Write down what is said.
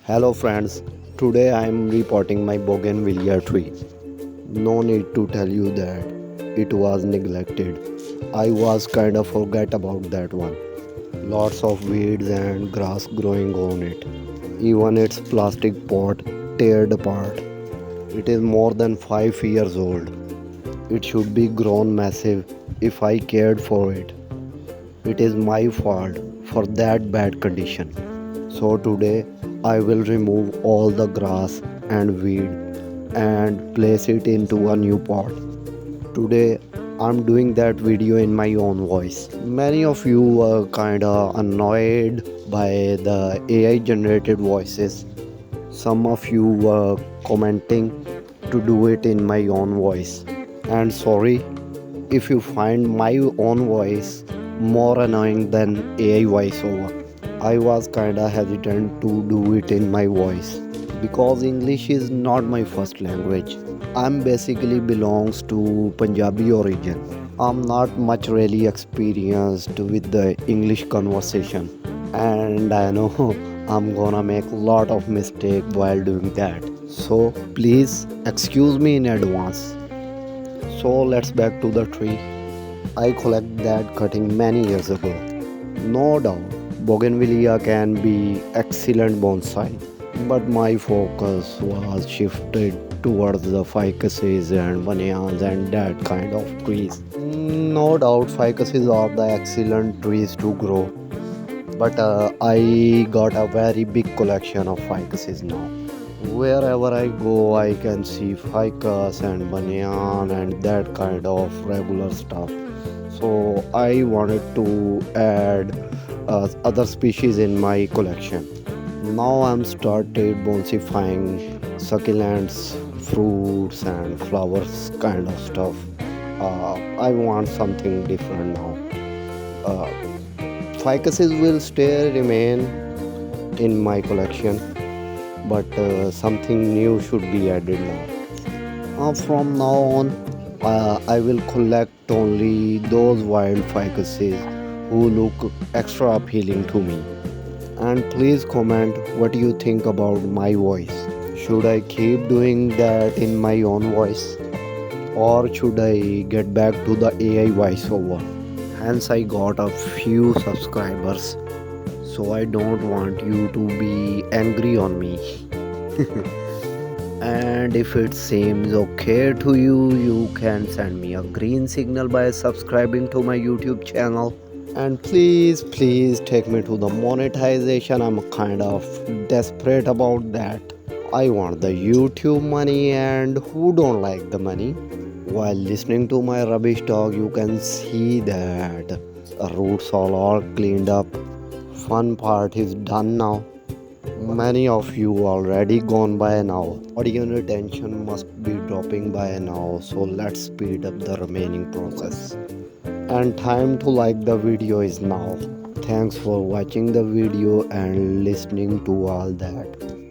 Hello friends, today I am reporting my bougainvillea tree. No need to tell you that it was neglected. I was kind of forget about that one. Lots of weeds and grass growing on it. Even its plastic pot teared apart. It is more than 5 years old. It should be grown massive if I cared for it. It is my fault for that bad condition. So today I will remove all the grass and weed and place it into a new pot. Today I'm doing that video in my own voice. Many of you were kinda annoyed by the AI generated voices. Some of you were commenting to do it in my own voice. And sorry if you find my own voice more annoying than AI voiceover. I was kinda hesitant to do it in my voice because English is not my first language. I'm basically belongs to Punjabi origin. I'm not much really experienced with the English conversation, and I know I'm gonna make a lot of mistake while doing that. So please excuse me in advance. So let's back to the tree. I collected that cutting many years ago. No doubt, Bougainvillea can be excellent bonsai, but my focus was shifted towards the ficuses and bananas and that kind of trees. No doubt, ficuses are the excellent trees to grow, but I got a very big collection of ficuses now. Wherever I go, I can see ficus and banyan and that kind of regular stuff. So I wanted to add other species in my collection. Now I'm started bonsifying succulents, fruits and flowers kind of stuff. I want something different now. Uh, Ficuses will still remain in my collection, but something new should be added now. From now on, I will collect only those wild ficuses who look extra appealing to me. And please comment what you think about my voice. Should I keep doing that in my own voice? Or should I get back to the AI voiceover? Hence, I got a few subscribers, so I don't want you to be angry on me. And if it seems okay to you, you can send me a green signal by subscribing to my YouTube channel. And please take me to the monetization. I'm kind of desperate about that. I want the YouTube money, and who don't like the money? While listening to my rubbish talk, you can see that the roots are all cleaned up. Fun part is done now. Many of you already gone by now. Audience retention must be dropping by now, so let's speed up the remaining process. And time to like the video is now. Thanks for watching the video and listening to all that.